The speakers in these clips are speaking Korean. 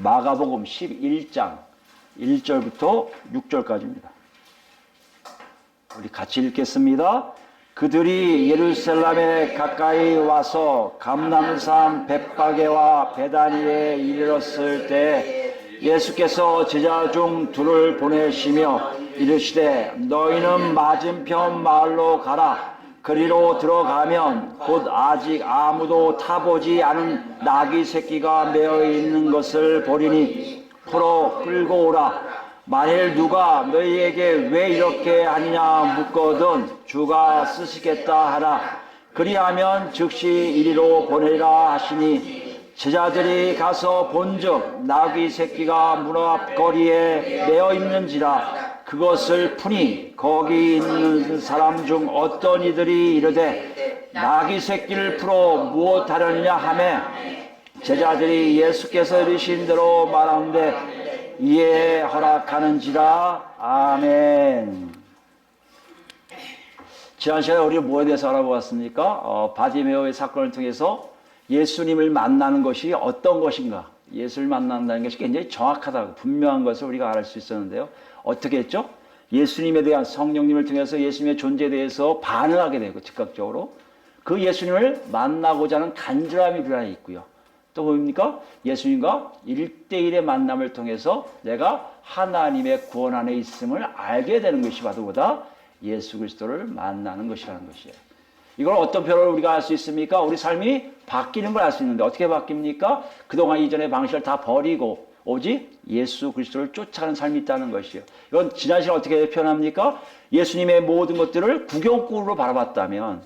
마가복음 11장 1절부터 6절까지입니다. 우리 같이 읽겠습니다. 그들이 예루살렘에 가까이 와서 감람산 벳바게와 베다니에 이르렀을 때 예수께서 제자 중 둘을 보내시며 이르시되 너희는 맞은편 마을로 가라. 그리로 들어가면 곧 아직 아무도 타보지 않은 나귀 새끼가 매어 있는 것을 보리니 풀어 끌고 오라. 만일 누가 너희에게 왜 이렇게 하느냐 묻거든 주가 쓰시겠다 하라. 그리하면 즉시 이리로 보내리라 하시니 제자들이 가서 본즉 나귀 새끼가 문 앞 거리에 매어 있는지라. 그것을 푸니 거기 있는 사람 중 어떤 이들이 이르되 나귀 새끼를 풀어 무엇하려느냐 하매 제자들이 예수께서 이르신 대로 말하는데 이에 허락하는지라. 아멘. 지난 시간에 우리 뭐에 대해서 알아보았습니까? 바디메오의 사건을 통해서 예수님을 만나는 것이 어떤 것인가, 예수를 만난다는 것이 굉장히 정확하다고 분명한 것을 우리가 알 수 있었는데요. 어떻게 했죠? 예수님에 대한 성령님을 통해서 예수님의 존재에 대해서 반응하게 되고 즉각적으로 그 예수님을 만나고자 하는 간절함이 우리 안에 있고요. 또 뭡니까? 예수님과 1대1의 만남을 통해서 내가 하나님의 구원 안에 있음을 알게 되는 것이 바로보다 예수 그리스도를 만나는 것이라는 것이에요. 이걸 어떤 표현으로 우리가 알 수 있습니까? 우리 삶이 바뀌는 걸 알 수 있는데 어떻게 바뀝니까? 그동안 이전의 방식을 다 버리고 오직 예수 그리스도를 쫓아가는 삶이 있다는 것이에요. 이건 지난 시간에 어떻게 표현합니까? 예수님의 모든 것들을 구경꾼으로 바라봤다면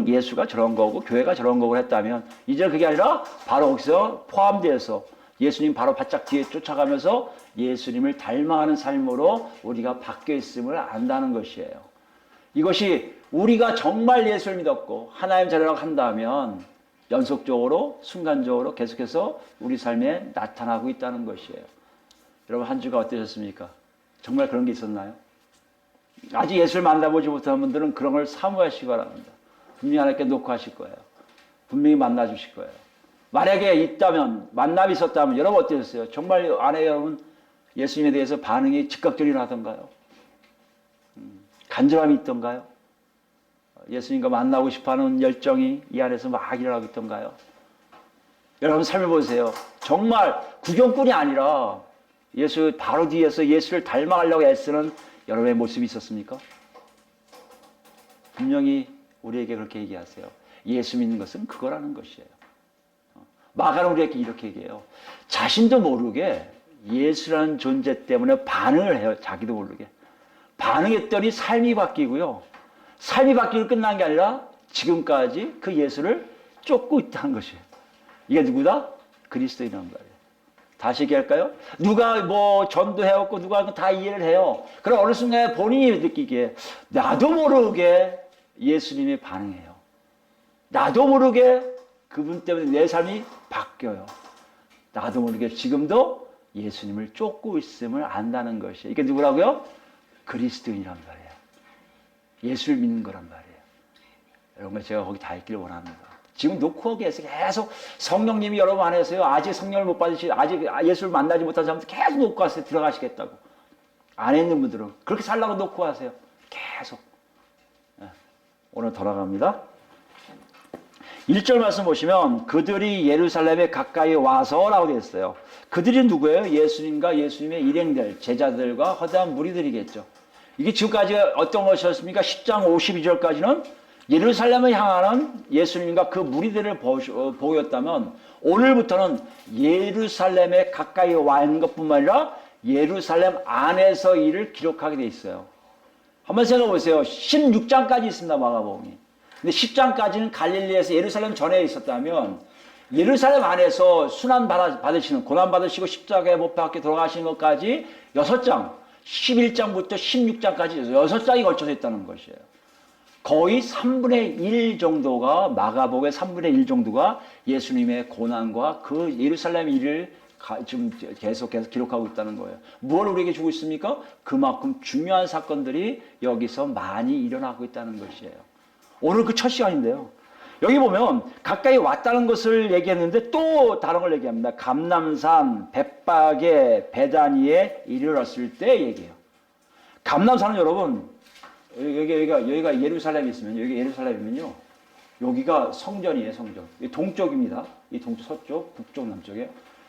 예수가 저런 거고 교회가 저런 거고 했다면 이제 그게 아니라 바로 거기서 포함되어서 예수님 바로 바짝 뒤에 쫓아가면서 예수님을 닮아가는 삶으로 우리가 바뀌어 있음을 안다는 것이에요. 이것이 우리가 정말 예수를 믿었고 하나님 자녀라고 한다면 연속적으로 순간적으로 계속해서 우리 삶에 나타나고 있다는 것이에요. 여러분 한 주가 어떠셨습니까? 정말 그런 게 있었나요? 아직 예수를 만나보지 못한 분들은 그런 걸 사모하시기 바랍니다. 분명히 하나님께 놓고 하실 거예요. 분명히 만나주실 거예요. 만약에 있다면, 만남이 있었다면 여러분 어떠셨어요? 정말 안에 여러분 예수님에 대해서 반응이 즉각적으로 일어나던가요? 간절함이 있던가요? 예수님과 만나고 싶어하는 열정이 이 안에서 막 일어나고 있던가요? 여러분 삶을 보세요. 정말 구경꾼이 아니라 예수 바로 뒤에서 예수를 닮아가려고 애쓰는 여러분의 모습이 있었습니까? 분명히 우리에게 그렇게 얘기하세요. 예수 믿는 것은 그거라는 것이에요. 마가는 우리에게 이렇게 얘기해요. 자신도 모르게 예수라는 존재 때문에 반응을 해요. 자기도 모르게. 반응했더니 삶이 바뀌고요. 삶이 바뀌고 끝난 게 아니라 지금까지 그 예수를 쫓고 있다는 것이에요. 이게 누구다? 그리스도인이란 말이에요. 다시 얘기할까요? 누가 뭐 전도해왔고 누가 다 이해를 해요. 그럼 어느 순간에 본인이 느끼기에 나도 모르게 예수님이 반응해요. 나도 모르게 그분 때문에 내 삶이 바뀌어요. 나도 모르게 지금도 예수님을 쫓고 있음을 안다는 것이에요. 이게 누구라고요? 그리스도인이란 말이에요. 예수를 믿는 거란 말이에요. 여러분 제가 거기 다 있기를 원합니다. 지금 놓고 계속 성령님이 여러분 안에서요. 아직 성령을 못 받으시, 아직 예수를 만나지 못한 사람들 계속 놓고 가세요. 들어가시겠다고. 안에 있는 분들은 그렇게 살라고 놓고 하세요. 계속. 오늘 돌아갑니다. 1절 말씀 보시면 그들이 예루살렘에 가까이 와서라고 되어 있어요. 그들이 누구예요? 예수님과 예수님의 일행들, 제자들과 허다한 무리들이겠죠. 이게 지금까지 어떤 것이었습니까? 10장 52절까지는 예루살렘을 향하는 예수님과 그 무리들을 보였다면 오늘부터는 예루살렘에 가까이 와 있는 것뿐만 아니라 예루살렘 안에서 일을 기록하게 되어 있어요. 한번 생각해 보세요. 16장까지 있습니다. 마가복음이. 근데 10장까지는 갈릴리에서 예루살렘 전에 있었다면 예루살렘 안에서 순환 받으시는, 고난 받으시고 십자가에 못 박혀 돌아가시는 것까지 6장, 11장부터 16장까지 6장이 걸쳐서 있다는 것이에요. 거의 3분의 1 정도가, 마가복음의 3분의 1 정도가 예수님의 고난과 그 예루살렘 일을 지금 계속해서 기록하고 있다는 거예요. 뭘 우리에게 주고 있습니까? 그만큼 중요한 사건들이 여기서 많이 일어나고 있다는 것이에요. 오늘 그 첫 시간인데요. 여기 보면 가까이 왔다는 것을 얘기했는데 또 다른 걸 얘기합니다. 감람산, 벳박에, 베다니에 이르렀을 때 얘기해요. 감람산은 여러분, 여기가 예루살렘이 있으면, 여기 예루살렘이면요, 여기가 성전이에요, 성전. 동쪽입니다. 이 동쪽, 서쪽, 북쪽, 남쪽에.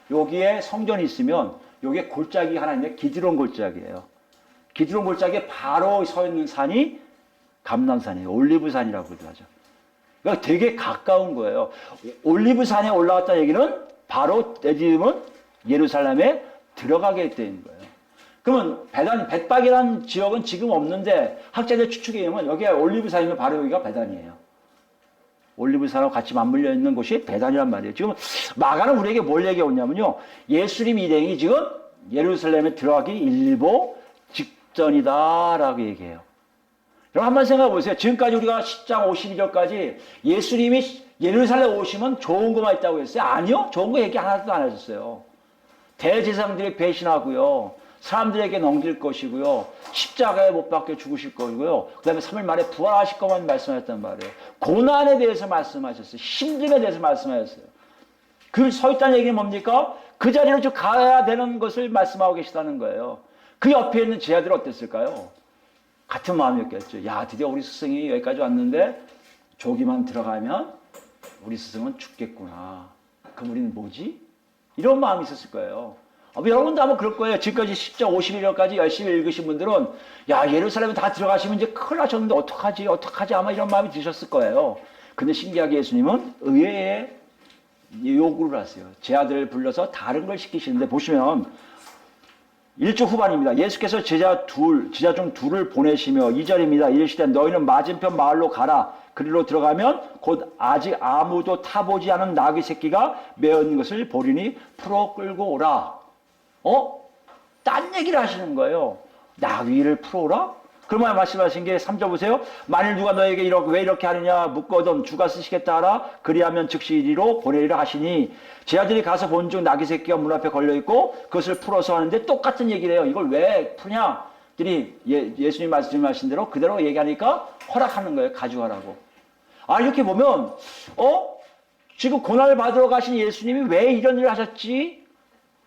여기에 성전이 있으면, 여기에 골짜기 하나 있는데, 기드론 골짜기예요. 기드론 골짜기에 바로 서 있는 산이 감람산이에요. 올리브산이라고 하죠. 그러니까 되게 가까운 거예요. 올리브산에 올라갔다는 얘기는 바로 지금은 예루살렘에 들어가게 되는 거예요. 그러면 벳박이라는 지역은 지금 없는데 학자들 추측에 의하면 여기가 올리브산이면 바로 여기가 베단이에요. 올리브산하고 같이 맞물려 있는 곳이 베단이란 말이에요. 지금 마가는 우리에게 뭘 얘기하냐면요. 예수님 일행이 지금 예루살렘에 들어가기 일보 직전이다라고 얘기해요. 여러분 한번 생각해 보세요. 지금까지 우리가 10장 52절까지 예수님이 예루살렘 오시면 좋은 것만 있다고 했어요? 아니요. 좋은 거 얘기 하나도 안 하셨어요. 대제사장들이 배신하고요. 사람들에게 넘길 것이고요. 십자가에 못 박혀 죽으실 거고요. 그 다음에 3일 만에 부활하실 것만 말씀하셨단 말이에요. 고난에 대해서 말씀하셨어요. 힘듦에 대해서 말씀하셨어요. 그 서 있다는 얘기는 뭡니까? 그 자리로 쭉 가야 되는 것을 말씀하고 계시다는 거예요. 그 옆에 있는 제자들은 어땠을까요? 같은 마음이었겠죠. 야, 드디어 우리 스승이 여기까지 왔는데 저기만 들어가면 우리 스승은 죽겠구나. 그럼 우리는 뭐지? 이런 마음이 있었을 거예요. 여러분도 아마 그럴 거예요. 지금까지 10장 51절까지 열심히 읽으신 분들은 야, 예루살렘에 다 들어가시면 이제 큰일 나셨는데 어떡하지 아마 이런 마음이 드셨을 거예요. 근데 신기하게 예수님은 의외의 요구를 하세요. 제 아들을 불러서 다른 걸 시키시는데 보시면 1주 후반입니다. 예수께서 제자 중 둘을 보내시며 2절입니다. 이르시되 너희는 맞은편 마을로 가라. 그리로 들어가면 곧 아직 아무도 타보지 않은 나귀 새끼가 매어 있는 것을 보리니 풀어 끌고 오라. 딴 얘기를 하시는 거예요. 나귀를 풀어오라? 그러면 말씀하신 게 3절 보세요. 만일 누가 너에게 왜 이렇게 하느냐 묻거든 주가 쓰시겠다 하라. 그리하면 즉시 이리로 보내리라 하시니 제자들이 가서 본즉 나귀 새끼가 문 앞에 걸려있고 그것을 풀어서 하는데 똑같은 얘기를 해요. 이걸 왜 푸냐? 들이 예수님 말씀하신 대로 그대로 얘기하니까 허락하는 거예요. 가져가라고. 이렇게 보면 지금 고난을 받으러 가신 예수님이 왜 이런 일을 하셨지?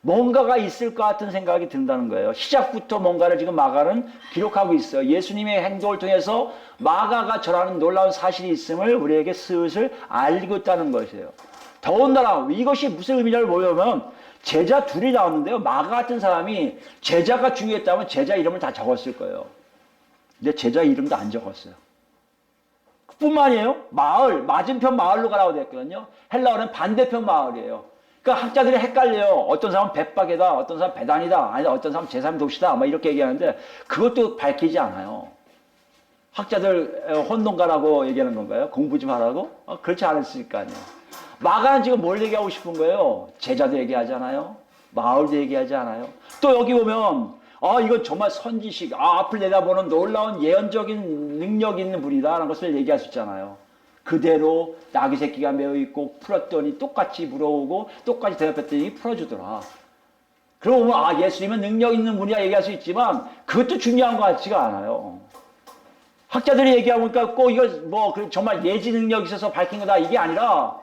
뭔가가 있을 것 같은 생각이 든다는 거예요. 시작부터 뭔가를 지금 마가는 기록하고 있어요. 예수님의 행동을 통해서 마가가 전하는 놀라운 사실이 있음을 우리에게 슬슬 알리고 있다는 것이에요. 더군다나 이것이 무슨 의미냐를 보려면 제자 둘이 나왔는데요. 마가 같은 사람이 제자가 중요했다면 제자 이름을 다 적었을 거예요. 근데 제자 이름도 안 적었어요. 뿐만이에요. 맞은편 마을로 가라고 됐거든요. 헬라어는 반대편 마을이에요. 그러니까 학자들이 헷갈려요. 어떤 사람은 벳박이다, 어떤 사람은 베단이다, 아니 어떤 사람은 제3도시다, 막 이렇게 얘기하는데 그것도 밝히지 않아요. 학자들 혼동가라고 얘기하는 건가요? 공부 좀 하라고? 그렇지 않았으니까 아니에요. 마가는 지금 뭘 얘기하고 싶은 거예요? 제자도 얘기하지 않아요? 마을도 얘기하지 않아요? 또 여기 보면 이건 정말 선지식, 앞을 내다보는 놀라운 예언적인 능력이 있는 분이다라는 것을 얘기할 수 있잖아요. 그대로 나귀 새끼가 매어 있고 풀었더니 똑같이 물어오고 똑같이 대답했더니 풀어주더라. 그러고 보면 예수님은 능력 있는 분이야 얘기할 수 있지만 그것도 중요한 것 같지가 않아요. 학자들이 얘기하니까 꼭 이거 정말 예지 능력이 있어서 밝힌 거다 이게 아니라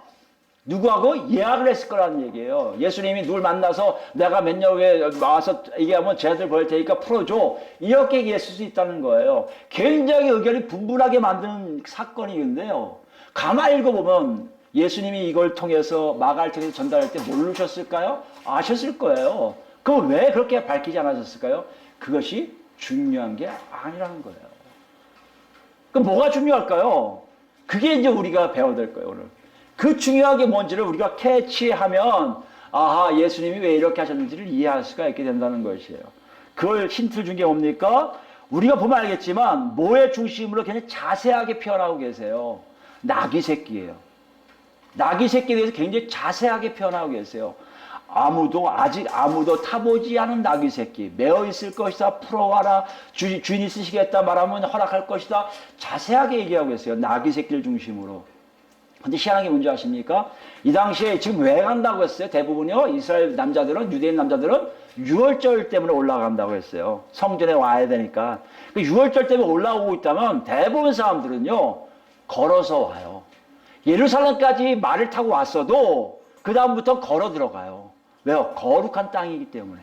누구하고 예약을 했을 거라는 얘기예요. 예수님이 누굴 만나서 내가 몇 년 후에 와서 얘기하면 쟤들 보일 테니까 풀어줘. 이렇게 얘기했을 수 있다는 거예요. 굉장히 의견이 분분하게 만드는 사건이건데요. 가만히 읽어보면 예수님이 이걸 통해서 마가를 통해서 전달할 때 모르셨을까요? 아셨을 거예요. 그럼 왜 그렇게 밝히지 않으셨을까요? 그것이 중요한 게 아니라는 거예요. 그럼 뭐가 중요할까요? 그게 이제 우리가 배워야 될 거예요, 오늘. 그 중요한 게 뭔지를 우리가 캐치하면 예수님이 왜 이렇게 하셨는지를 이해할 수가 있게 된다는 것이에요. 그걸 힌트를 준 게 뭡니까? 우리가 보면 알겠지만 뭐의 중심으로 굉장히 자세하게 표현하고 계세요. 나귀 새끼예요. 나귀 새끼에 대해서 굉장히 자세하게 표현하고 계세요. 아직 아무도 타보지 않은 나귀 새끼, 매어 있을 것이다, 풀어와라, 주인이 쓰시겠다 말하면 허락할 것이다. 자세하게 얘기하고 계세요. 나귀 새끼를 중심으로. 근데 희한한 게 뭔지 아십니까? 이 당시에 지금 왜 간다고 했어요? 대부분요, 이스라엘 남자들은, 유대인 남자들은 6월절 때문에 올라간다고 했어요. 성전에 와야 되니까. 6월절 때문에 올라오고 있다면 대부분 사람들은요, 걸어서 와요. 예루살렘까지 말을 타고 왔어도 그 다음부터 걸어 들어가요. 왜요? 거룩한 땅이기 때문에.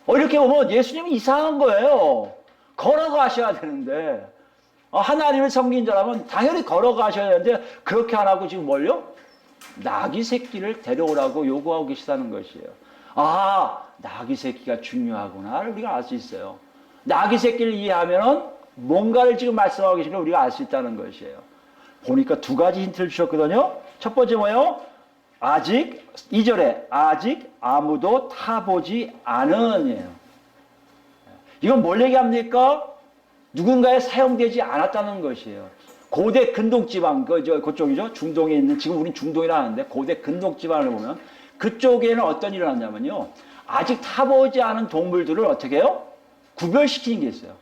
이렇게 보면 예수님이 이상한 거예요. 걸어가셔야 되는데 하나님을 섬긴 자라면 당연히 걸어가셔야 되는데 그렇게 안 하고 지금 뭘요? 나귀 새끼를 데려오라고 요구하고 계시다는 것이에요. 아, 나귀 새끼가 중요하구나를 우리가 알 수 있어요. 나귀 새끼를 이해하면 뭔가를 지금 말씀하고 계신 걸 우리가 알 수 있다는 것이에요. 보니까 두 가지 힌트를 주셨거든요. 첫 번째 뭐예요? 아직 2절에 아직 아무도 타보지 않은이에요. 이건 뭘 얘기합니까? 누군가에 사용되지 않았다는 것이에요. 고대 근동지방, 그쪽이죠. 중동에 있는, 지금 우린 중동이라 하는데, 고대 근동지방을 보면, 그쪽에는 어떤 일을 하냐면요. 아직 타보지 않은 동물들을 어떻게 해요? 구별시키는 게 있어요.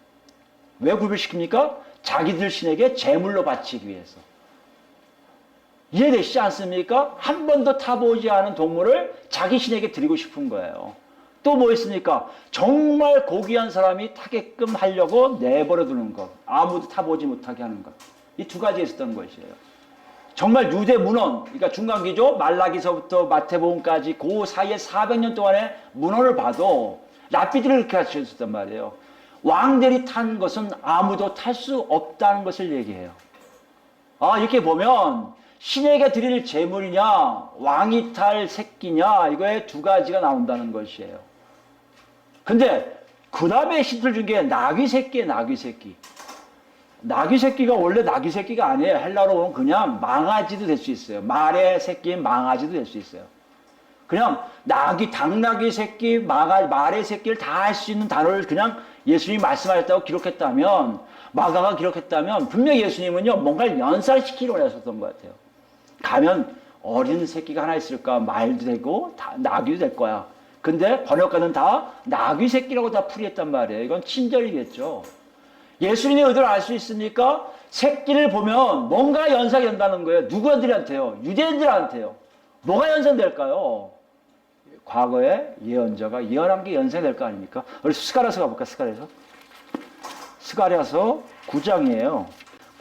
왜 구별시킵니까? 자기들 신에게 제물로 바치기 위해서. 이해되시지 않습니까? 한 번도 타보지 않은 동물을 자기 신에게 드리고 싶은 거예요. 또 뭐 있습니까? 정말 고귀한 사람이 타게끔 하려고 내버려 두는 것. 아무도 타보지 못하게 하는 것. 이 두 가지 있었던 것이에요. 정말 유대 문헌, 그러니까 중간기죠. 말라기서부터 마태복음까지 그 사이에 400년 동안의 문헌을 봐도 랍비들이 그렇게 하셨단 말이에요. 왕들이 탄 것은 아무도 탈 수 없다는 것을 얘기해요. 이렇게 보면 신에게 드릴 제물이냐 왕이 탈 새끼냐 이거에 두 가지가 나온다는 것이에요. 근데 그 다음에 힌트를 준 게 나귀 새끼예요. 나귀 새끼. 나귀 새끼가 원래 나귀 새끼가 아니에요. 헬라어로 보면 그냥 망아지도 될 수 있어요. 말의 새끼인 망아지도 될 수 있어요. 그냥 나귀, 당나귀 새끼, 말의 새끼를 다 할 수 있는 단어를 그냥 예수님이 말씀하셨다고 기록했다면, 마가가 기록했다면 분명히 예수님은요 뭔가를 연상시키려고 하셨던 것 같아요. 가면 어린 새끼가 하나 있을까? 말도 되고 나귀도 될 거야. 근데 번역가는 다 나귀 새끼라고 다 풀이했단 말이에요. 이건 친절이겠죠. 예수님의 의도를 알 수 있으니까 새끼를 보면 뭔가 연상이 된다는 거예요. 누구들한테요? 유대인들한테요. 뭐가 연상될까요? 과거에 예언자가 예언한 게 연상될 거 아닙니까? 우리 스가랴서 가볼까? 스가랴서 9장이에요.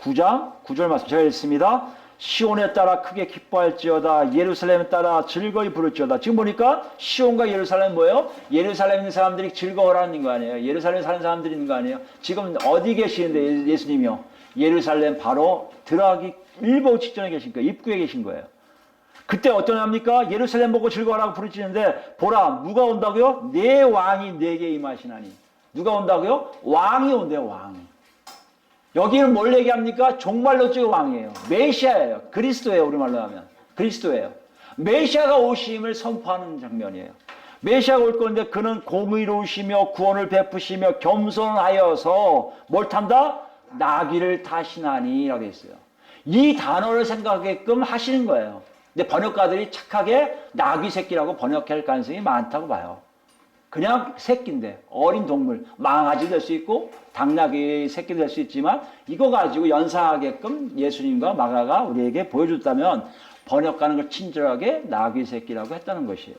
9장 9절 말씀 제가 읽습니다. 시온에 따라 크게 기뻐할지어다. 예루살렘에 따라 즐거이 부를지어다. 지금 보니까 시온과 예루살렘 뭐예요? 예루살렘에 있는 사람들이 즐거워라는 거 아니에요? 예루살렘에 사는 사람들이 있는 거 아니에요? 지금 어디 계시는데 예수님이요? 예루살렘 바로 들어가기 일보 직전에 계신 거예요. 입구에 계신 거예요. 그때 어떠합니까? 예루살렘 보고 즐거워라고 부르짖는데 보라 누가 온다고요? 내 왕이 내게 임하시나니. 누가 온다고요? 왕이 온대요. 왕이. 여기는 뭘 얘기합니까? 종말론적인 왕이에요. 메시아예요. 그리스도예요. 우리말로 하면. 그리스도예요. 메시아가 오심을 선포하는 장면이에요. 메시아가 올 건데 그는 공의로우시며 구원을 베푸시며 겸손하여서 뭘 탄다? 나귀를 타시나니 라고 했어요. 이 단어를 생각하게끔 하시는 거예요. 근데 번역가들이 착하게 나귀 새끼라고 번역할 가능성이 많다고 봐요. 그냥 새끼인데 어린 동물, 망아지도 될 수 있고 당나귀 새끼도 될 수 있지만 이거 가지고 연상하게끔 예수님과 마가가 우리에게 보여줬다면 번역가는 걸 친절하게 나귀 새끼라고 했다는 것이에요.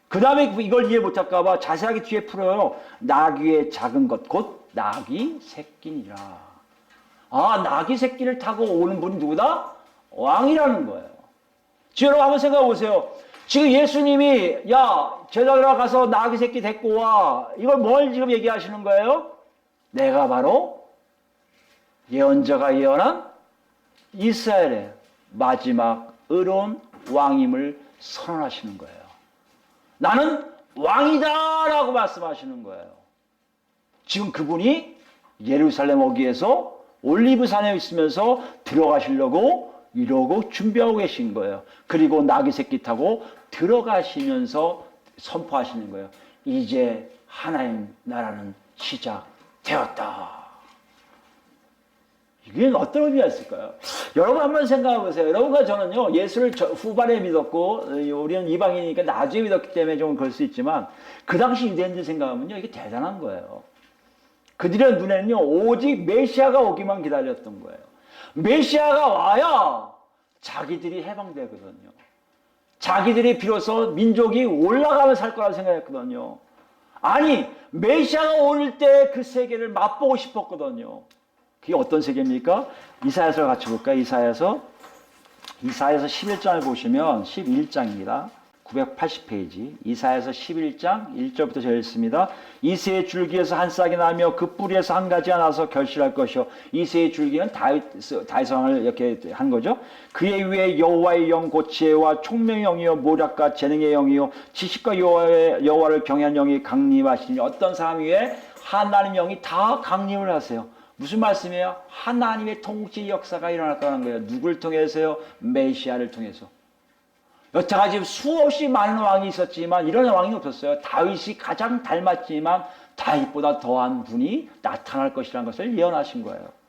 그 다음에 이걸 이해 못할까 봐 자세하게 뒤에 풀어요. 나귀의 작은 것, 곧 나귀 새끼니라. 나귀 새끼를 타고 오는 분이 누구다? 왕이라는 거예요. 지금 여러분 한번 생각해 보세요. 지금 예수님이 제자들아 가서 나귀 새끼 데리고 와. 이걸 뭘 지금 얘기하시는 거예요? 내가 바로 예언자가 예언한 이스라엘의 마지막 의로운 왕임을 선언하시는 거예요. 나는 왕이다라고 말씀하시는 거예요. 지금 그분이 예루살렘 어귀에서 올리브산에 있으면서 들어가시려고 이러고 준비하고 계신 거예요. 그리고 나귀 새끼 타고 들어가시면서 선포하시는 거예요. 이제 하나님 나라는 시작되었다. 이게 어떤 의미가 있을까요? 여러분 한번 생각해 보세요. 여러분과 저는요, 예수를 후반에 믿었고, 우리는 이방인이니까 나중에 믿었기 때문에 좀 그럴 수 있지만, 그 당시 유대인들 생각하면요, 이게 대단한 거예요. 그들의 눈에는요, 오직 메시아가 오기만 기다렸던 거예요. 메시아가 와야 자기들이 해방되거든요. 자기들이 비로소 민족이 올라가면 살 거라고 생각했거든요. 아니, 메시아가 올 때 그 세계를 맛보고 싶었거든요. 그게 어떤 세계입니까? 이사야서 같이 볼까요? 이사야서 이사야서 11장을 보시면 11장입니다. 980페이지 이사야서 11장 1절부터 제가 읽습니다. 이새의 줄기에서 한 싹이 나며 그 뿌리에서 한 가지가 나서 결실할 것이요. 이새의 줄기는 다윗 왕을 이렇게 한 거죠. 그의 위에 여호와의 영 곧 지혜와 총명의 영이요 모략과 재능의 영이요 지식과 여호와를 경외한 영이 강림하시니 어떤 사람 위에 하나님 영이 다 강림을 하세요. 무슨 말씀이에요? 하나님의 통치 역사가 일어날 거라는 거예요. 누굴 통해서요? 메시아를 통해서. 여태까지 수없이 많은 왕이 있었지만 이런 왕이 없었어요. 다윗이 가장 닮았지만 다윗보다 더한 분이 나타날 것이라는 것을 예언하신 거예요.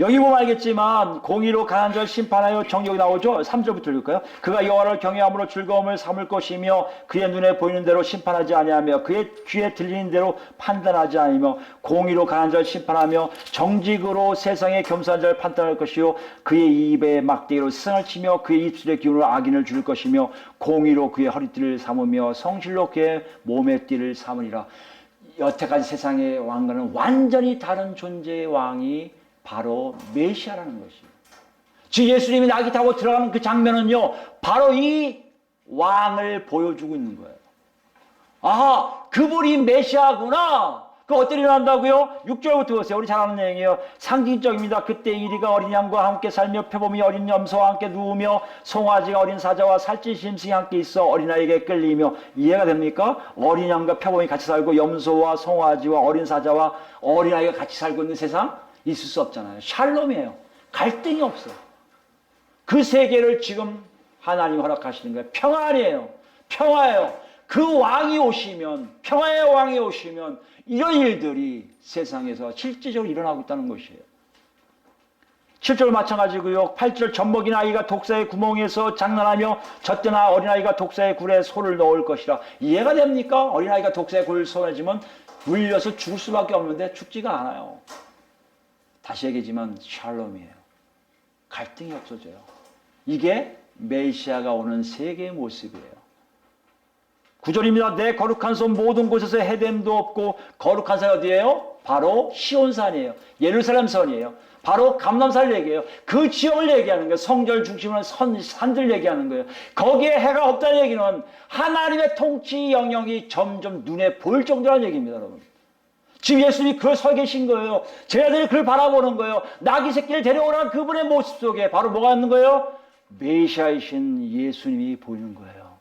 여기 보면 알겠지만 공의로 가난한 자를 심판하여 정욕이 나오죠. 3절부터 읽을까요? 그가 여호와를 경외함으로 즐거움을 삼을 것이며 그의 눈에 보이는 대로 심판하지 아니하며 그의 귀에 들리는 대로 판단하지 아니하며 공의로 가난한 자를 심판하며 정직으로 세상의 겸손한 자를 판단할 것이요 그의 입에 막대기로 세상을 치며 그의 입술의 기운으로 악인을 줄 것이며 공의로 그의 허리띠를 삼으며 성실로 그의 몸의 띠를 삼으리라. 여태까지 세상의 왕과는 완전히 다른 존재의 왕이 바로 메시아라는 것이에요. 즉 예수님이 나귀 타고 들어가는 그 장면은요, 바로 이 왕을 보여주고 있는 거예요. 아하, 그분이 메시아구나. 그 어떻게 일어난다고요? 6절부터 보세요. 우리 잘 아는 내용이에요. 상징적입니다. 그때 이리가 어린 양과 함께 살며 표범이 어린 염소와 함께 누우며 송아지가 어린 사자와 살찐 짐승이 함께 있어 어린아이에게 끌리며. 이해가 됩니까? 어린 양과 표범이 같이 살고 염소와 송아지와 어린 사자와 어린아이가 같이 살고 있는 세상 있을 수 없잖아요. 샬롬이에요. 갈등이 없어. 그 세계를 지금 하나님이 허락하시는 거예요. 평안이에요. 평화예요. 그 왕이 오시면, 평화의 왕이 오시면 이런 일들이 세상에서 실질적으로 일어나고 있다는 것이에요. 7절 마찬가지고요. 8절 젖먹인 아이가 독사의 구멍에서 장난하며 젖대나 어린아이가 독사의 굴에 손을 넣을 것이라. 이해가 됩니까? 어린아이가 독사의 굴에 손을 쥐면 물려서 죽을 수밖에 없는데 죽지가 않아요. 다시 얘기하지만 샬롬이에요. 갈등이 없어져요. 이게 메시아가 오는 세계의 모습이에요. 9절입니다. 내 거룩한 손 모든 곳에서 해됨도 없고 거룩한 산이 어디예요? 바로 시온산이에요. 예루살렘 선이에요. 바로 감람산을 얘기해요. 그 지역을 얘기하는 거예요. 성전 중심으로 산들 얘기하는 거예요. 거기에 해가 없다는 얘기는 하나님의 통치 영역이 점점 눈에 보일 정도라는 얘기입니다, 여러분. 지금 예수님이 그걸 서 계신 거예요. 제자들이 그걸 바라보는 거예요. 나귀 새끼를 데려오라는 그분의 모습 속에 바로 뭐가 있는 거예요? 메시아이신 예수님이 보이는 거예요.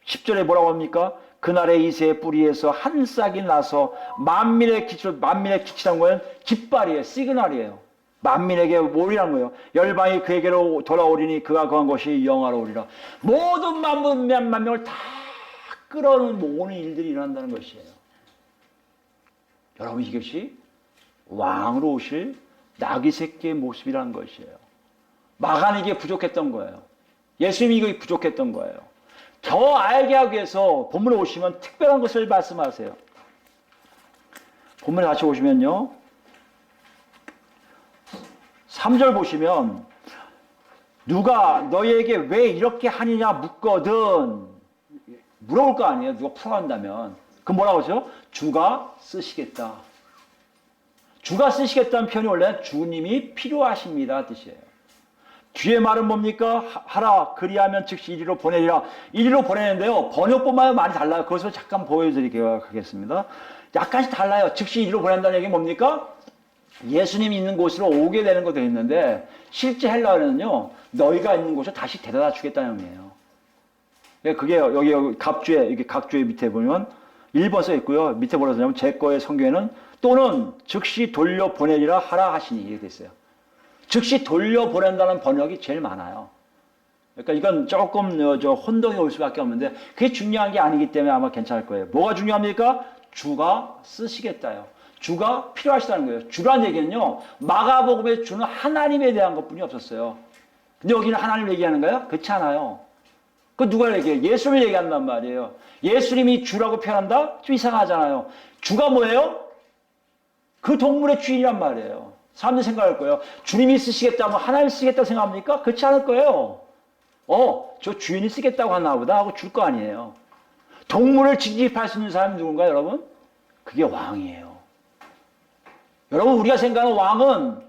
10절에 뭐라고 합니까? 그날의 이새의 뿌리에서 한 싹이 나서 만민의 기치라는 거는 깃발이에요. 시그널이에요. 만민에게 오리라는 거예요. 열방이 그에게로 돌아오리니 그가 거한 것이 영화로우리라. 모든 만명을 다 끌어모으는 일들이 일어난다는 것이에요. 여러분, 이것이 왕으로 오실 나귀 새끼의 모습이라는 것이에요. 마가는 이게 부족했던 거예요. 예수님이 이거 부족했던 거예요. 더 알게 하기 위해서 본문에 오시면 특별한 것을 말씀하세요. 본문에 같이 오시면요. 3절 보시면 누가 너희에게 왜 이렇게 하느냐 묻거든 물어볼 거 아니에요. 누가 풀어간다면. 그럼 뭐라고 하죠? 주가 쓰시겠다. 주가 쓰시겠다는 표현이 원래 주님이 필요하십니다 뜻이에요. 뒤에 말은 뭡니까? 하라 그리하면 즉시 이리로 보내리라. 이리로 보내는데요. 번역본만 많이 달라요. 그것을 잠깐 보여드리도록 하겠습니다. 약간씩 달라요. 즉시 이리로 보낸다는 얘기는 뭡니까? 예수님이 있는 곳으로 오게 되는 것도 있는데 실제 헬라어는요. 너희가 있는 곳을 다시 데려다 주겠다는 의미예요. 그게 여기 각주에 이렇게 각주의 밑에 보면 1번 써 있고요. 밑에 뭐라고 쓰냐면 제 거의 성경에는 또는 즉시 돌려 보내리라 하라 하시니 이렇게 돼 있어요. 즉시 돌려 보낸다는 번역이 제일 많아요. 그러니까 이건 조금 혼동이 올 수밖에 없는데 그게 중요한 게 아니기 때문에 아마 괜찮을 거예요. 뭐가 중요합니까? 주가 쓰시겠다요. 주가 필요하시다는 거예요. 주란 얘기는요. 마가복음에 주는 하나님에 대한 것뿐이 없었어요. 근데 여기는 하나님을 얘기하는 거예요? 그렇지 않아요. 그 누가 얘기해요? 예수를 얘기한단 말이에요. 예수님이 주라고 표현한다? 좀 이상하잖아요. 주가 뭐예요? 그 동물의 주인이란 말이에요. 사람들이 생각할 거예요. 주님이 쓰시겠다면 하나님 쓰시겠다고 생각합니까? 그렇지 않을 거예요. 저 주인이 쓰겠다고 하나 보다 하고 줄 거 아니에요. 동물을 징집할 수 있는 사람이 누군가요, 여러분? 그게 왕이에요. 여러분, 우리가 생각하는 왕은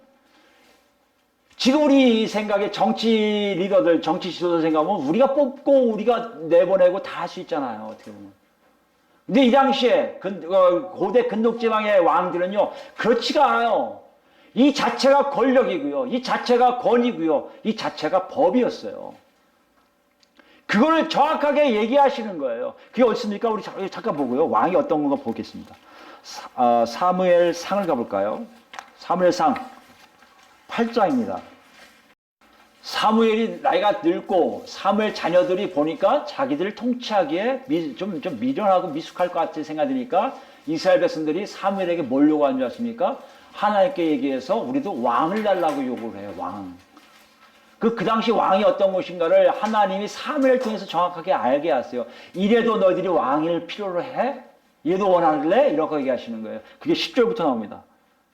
지금 우리 생각에 정치 리더들, 정치 지도자 생각하면 우리가 뽑고 우리가 내보내고 다 할 수 있잖아요. 어떻게 보면. 근데 이 당시에 고대 근동지방의 왕들은요, 그렇지가 않아요. 이 자체가 권력이고요. 이 자체가 권위고요. 이 자체가 법이었어요. 그거를 정확하게 얘기하시는 거예요. 그게 어딨습니까? 우리 잠깐 보고요. 왕이 어떤 건가 보겠습니다. 사무엘 상을 가볼까요? 사무엘 상 8장입니다. 사무엘이 나이가 늙고 사무엘 자녀들이 보니까 자기들을 통치하기에 좀 미련하고 미숙할 것 같은 생각이 드니까 이스라엘 백성들이 사무엘에게 뭘 요구한 줄 아십니까? 하나님께 얘기해서 우리도 왕을 달라고 요구를 해요. 왕. 그 당시 왕이 어떤 것인가를 하나님이 사무엘을 통해서 정확하게 알게 하세요. 이래도 너희들이 왕을 필요로 해? 얘도 원하길래? 이렇게 얘기하시는 거예요. 그게 10절부터 나옵니다.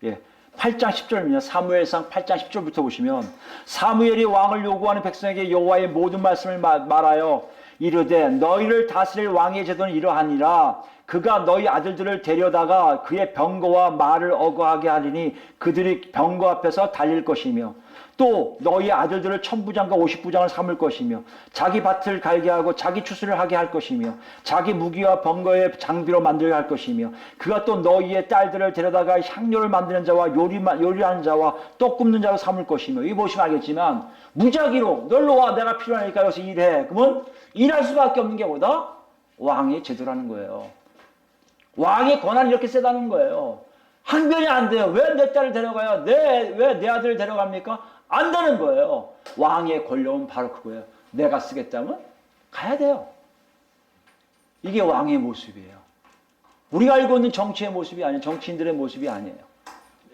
예. 8장 10절입니다. 사무엘상 8장 10절부터 보시면 사무엘이 왕을 요구하는 백성에게 여호와의 모든 말씀을 말하여 이르되 너희를 다스릴 왕의 제도는 이러하니라. 그가 너희 아들들을 데려다가 그의 병거와 말을 어거하게 하리니 그들이 병거 앞에서 달릴 것이며 또 너희 아들들을 1000부장과 50부장을 삼을 것이며 자기 밭을 갈게 하고 자기 추수를 하게 할 것이며 자기 무기와 병거의 장비로 만들게 할 것이며 그가 또 너희의 딸들을 데려다가 향료를 만드는 자와 요리하는 자와 떡 굽는 자로 삼을 것이며 이 보시면 알겠지만 무작위로 놀러와 내가 필요하니까 여기서 일해. 그러면 일할 수밖에 없는 게 뭐다? 왕의 제도라는 거예요. 왕의 권한이 이렇게 세다는 거예요. 항변이 안 돼요. 왜 내 딸을 데려가요? 왜 내 아들을 데려갑니까? 안 되는 거예요. 왕의 권력은 바로 그거예요. 내가 쓰겠다면 가야 돼요. 이게 왕의 모습이에요. 우리가 알고 있는 정치의 모습이 아니에요. 정치인들의 모습이 아니에요.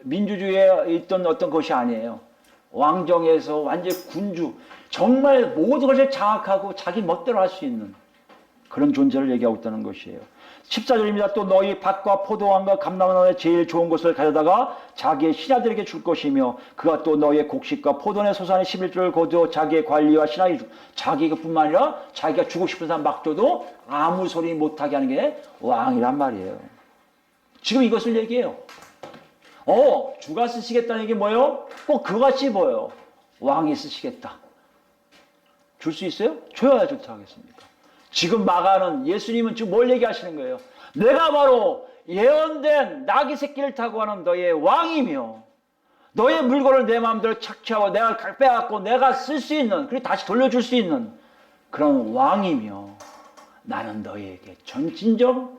민주주의에 있던 어떤 것이 아니에요. 왕정에서 완전 군주, 정말 모든 것을 장악하고 자기 멋대로 할 수 있는 그런 존재를 얘기하고 있다는 것이에요. 14절입니다. 또 너희 밭과 포도원과 감람나무의 제일 좋은 것을 가져다가 자기의 신하들에게 줄 것이며 그가 또 너희의 곡식과 포도원의 소산의 11조를 거두어 자기의 관리와 신하에게 줄 자기가 뿐만 아니라 자기가 주고 싶은 사람 막 줘도 아무 소리 못하게 하는 게 왕이란 말이에요. 지금 이것을 얘기해요. 주가 쓰시겠다는 게 뭐예요? 꼭 그같이 보여요. 왕이 쓰시겠다. 줄 수 있어요? 줘야 좋다 하겠습니까? 지금 마가는 예수님은 지금 뭘 얘기하시는 거예요? 내가 바로 예언된 나귀 새끼를 타고 하는 너의 왕이며 너의 물건을 내 마음대로 착취하고 내가 빼앗고 내가 쓸 수 있는 그리고 다시 돌려줄 수 있는 그런 왕이며 나는 너희에게 진정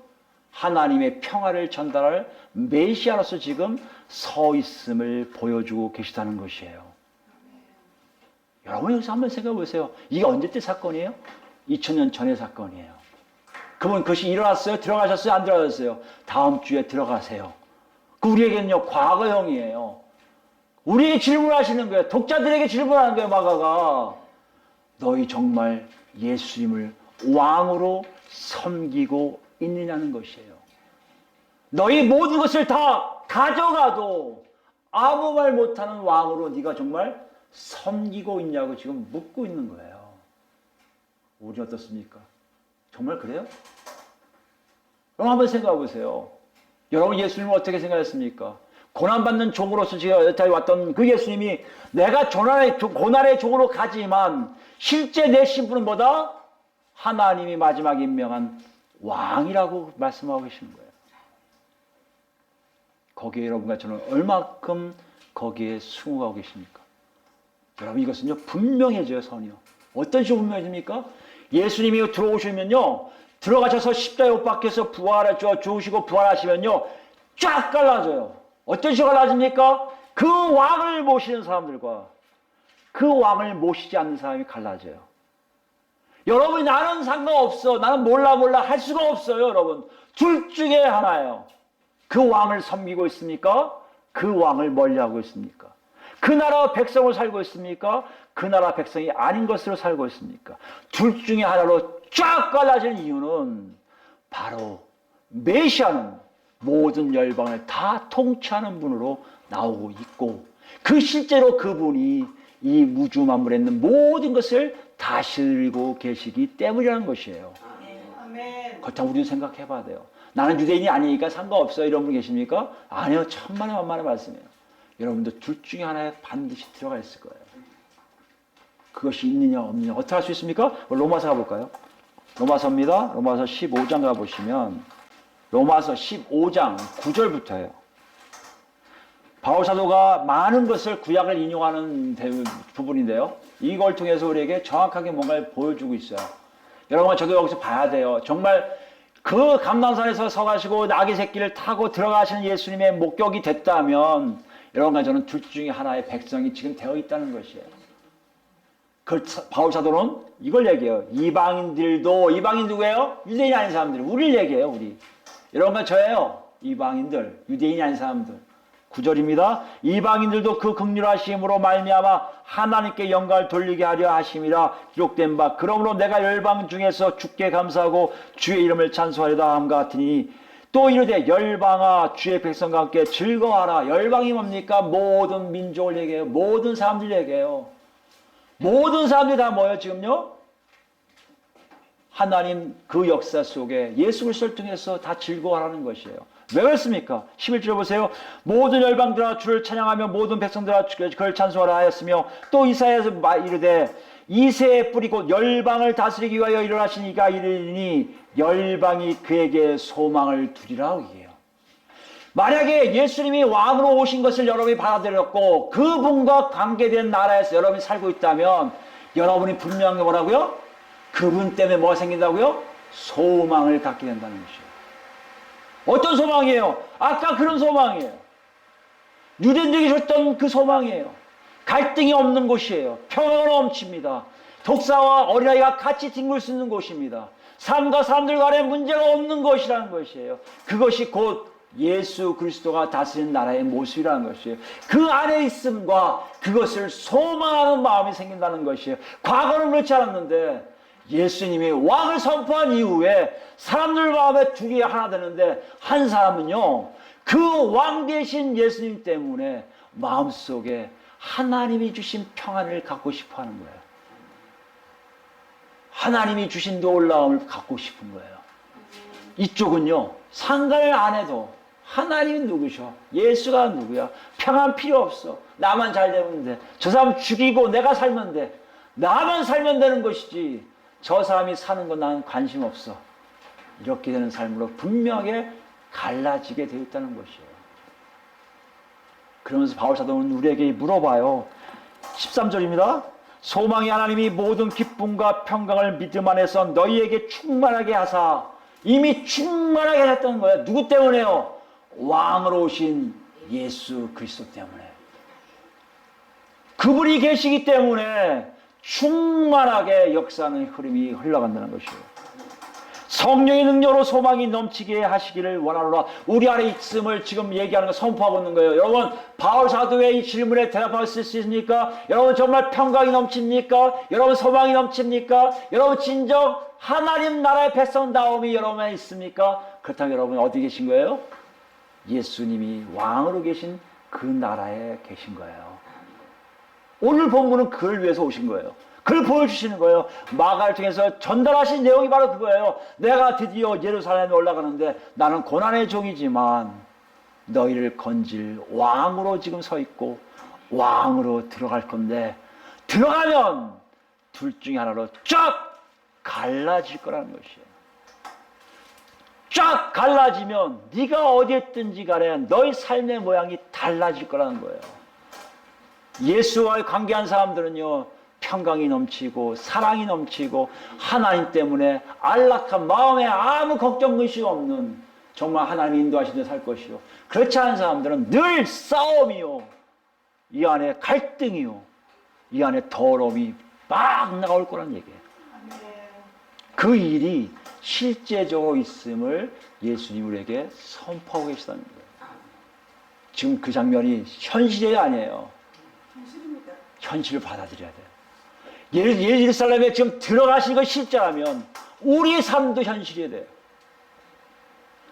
하나님의 평화를 전달할 메시아로서 지금 서 있음을 보여주고 계시다는 것이에요. 여러분 여기서 한번 생각해 보세요. 이게 언제 때 사건이에요? 2000년 전의 사건이에요. 그러면 그것이 일어났어요? 들어가셨어요? 안 들어가셨어요? 다음 주에 들어가세요. 그 우리에게는요, 과거형이에요. 우리에게 질문하시는 거예요. 독자들에게 질문하는 거예요, 마가가. 너희 정말 예수님을 왕으로 섬기고 있느냐는 것이에요. 너희 모든 것을 다 가져가도 아무 말 못하는 왕으로 네가 정말 섬기고 있냐고 지금 묻고 있는 거예요. 우리 어떻습니까? 정말 그래요? 그럼 한번 생각해 보세요. 여러분 예수님은 어떻게 생각했습니까? 고난받는 종으로서 지금 여기까지 왔던 그 예수님이 내가 고난의 종으로 가지만 실제 내 신분은 뭐다? 하나님이 마지막에 임명한 왕이라고 말씀하고 계시는 거예요. 거기에 여러분과 저는 얼마큼 거기에 승우하고 계십니까? 여러분 이것은요 분명해져요. 선이요. 어떤 식으로 분명해집니까? 예수님이 들어오시면요 들어가셔서 십자가에 못 박혀서 부활해 주시고 부활하시면요 쫙 갈라져요. 어떤 식으로 갈라집니까? 그 왕을 모시는 사람들과 그 왕을 모시지 않는 사람이 갈라져요. 여러분이 나는 상관없어, 나는 몰라 할 수가 없어요. 여러분 둘 중에 하나예요. 그 왕을 섬기고 있습니까? 그 왕을 멀리하고 있습니까? 그 나라 백성으로 살고 있습니까? 그 나라 백성이 아닌 것으로 살고 있습니까? 둘 중에 하나로 쫙 갈라질 이유는 바로 메시아는 모든 열방을 다 통치하는 분으로 나오고 있고 그 실제로 그분이 이 우주 만물에 있는 모든 것을 다스리고 계시기 때문이라는 것이에요. 그렇다고 우리도 생각해 봐야 돼요. 나는 유대인이 아니니까 상관없어요. 이런 분 계십니까? 아니요. 천만에 만만의 말씀이에요. 여러분도 둘 중에 하나에 반드시 들어가 있을 거예요. 그것이 있느냐 없느냐 어떻게 할 수 있습니까? 로마서 가볼까요? 로마서입니다. 로마서 15장 가보시면 로마서 15장 9절부터예요. 바울 사도가 많은 것을 구약을 인용하는 부분인데요. 이걸 통해서 우리에게 정확하게 뭔가를 보여주고 있어요. 여러분 저도 여기서 봐야 돼요. 정말 그 감람산에서 서가시고 나귀 새끼를 타고 들어가시는 예수님의 목격이 됐다면 여러분과 저는 둘 중에 하나의 백성이 지금 되어 있다는 것이에요. 그 바울 사도는 이걸 얘기해요. 이방인들도, 이방인 누구예요? 유대인이 아닌 사람들. 우리를 얘기해요. 우리. 여러분과 저예요. 이방인들, 유대인이 아닌 사람들. 9절입니다. 이방인들도 그 긍휼하심으로 말미암아 하나님께 영광을 돌리게 하려 하심이라 기록된 바 그러므로 내가 열방 중에서 주께 감사하고 주의 이름을 찬송하리다 함과 같으니 또 이르되 열방아 주의 백성과 함께 즐거워하라. 열방이 뭡니까? 모든 민족을 얘기해요. 모든 사람들 얘기해요. 모든 사람들이 다 뭐예요 지금요? 하나님 그 역사 속에 예수 그리스도를 통해서 다 즐거워하라는 것이에요. 왜 그렇습니까? 11절 보세요. 모든 열방들아 주를 찬양하며 모든 백성들아 그를 찬송하라 하였으며 또 이사야에서 이르되 이새의 뿌리 곧 열방을 다스리기 위하여 일어나신 이가 이르니 열방이 그에게 소망을 두리라 이게요. 만약에 예수님이 왕으로 오신 것을 여러분이 받아들였고 그분과 관계된 나라에서 여러분이 살고 있다면 여러분이 분명히 뭐라고요? 그분 때문에 뭐가 생긴다고요? 소망을 갖게 된다는 것이에요. 어떤 소망이에요? 아까 그런 소망이에요. 유대인들이 줬던 그 소망이에요. 갈등이 없는 곳이에요. 평화가 넘칩니다. 독사와 어린아이가 같이 뒹굴 수 있는 곳입니다. 삶과 사람들 간에 문제가 없는 것이라는 것이에요. 그것이 곧 예수 그리스도가 다스리는 나라의 모습이라는 것이에요. 그 안에 있음과 그것을 소망하는 마음이 생긴다는 것이에요. 과거는 그렇지 않았는데 예수님이 왕을 선포한 이후에 사람들 마음에 두 개가 하나 되는데 한 사람은요 그 왕 대신 예수님 때문에 마음속에 하나님이 주신 평안을 갖고 싶어 하는 거예요. 하나님이 주신 놀라움을 갖고 싶은 거예요. 이쪽은요 상관을 안 해도 하나님이 누구셔? 예수가 누구야? 평안 필요 없어. 나만 잘 되면 돼. 저 사람 죽이고 내가 살면 돼. 나만 살면 되는 것이지 저 사람이 사는 건 나는 관심 없어. 이렇게 되는 삶으로 분명하게 갈라지게 되어 있다는 것이에요. 그러면서 바울 사도는 우리에게 물어봐요. 13절입니다. 소망이 하나님이 모든 기쁨과 평강을 믿음 안에서 너희에게 충만하게 하사 이미 충만하게 하셨다는 거예요. 누구 때문에요? 왕으로 오신 예수 그리스도 때문에. 그분이 계시기 때문에 충만하게 역사하는 흐름이 흘러간다는 것이에요. 성령의 능력으로 소망이 넘치게 하시기를 원하노라. 우리 안에 있음을 지금 얘기하는 거 선포하고 있는 거예요. 여러분 바울 사도의 이 질문에 대답할 수 있습니까? 여러분 정말 평강이 넘칩니까? 여러분 소망이 넘칩니까? 여러분 진정 하나님 나라의 백성다움이 여러분 안에 있습니까? 그렇다면 여러분 어디 계신 거예요? 예수님이 왕으로 계신 그 나라에 계신 거예요. 오늘 본문은 그걸 위해서 오신 거예요. 그걸 보여주시는 거예요. 마가를 통해서 전달하신 내용이 바로 그거예요. 내가 드디어 예루살렘에 올라가는데 나는 고난의 종이지만 너희를 건질 왕으로 지금 서 있고 왕으로 들어갈 건데 들어가면 둘 중에 하나로 쫙 갈라질 거라는 것이에요. 쫙 갈라지면 네가 어디에 있든지 간에 너희 삶의 모양이 달라질 거라는 거예요. 예수와의 관계한 사람들은요 평강이 넘치고 사랑이 넘치고 하나님 때문에 안락한 마음에 아무 걱정 의식 없는 정말 하나님이 인도하신 데 살 것이요. 그렇지 않은 사람들은 늘 싸움이요 이 안에 갈등이요 이 안에 더러움이 막 나올 거란 얘기예요. 그 일이 실제적으로 있음을 예수님 우리에게 선포하고 계시다는 거예요. 지금 그 장면이 현실이 아니에요. 현실을 받아들여야 돼요. 예루살렘에 지금 들어가신 것이 실제라면 우리의 삶도 현실이 돼요.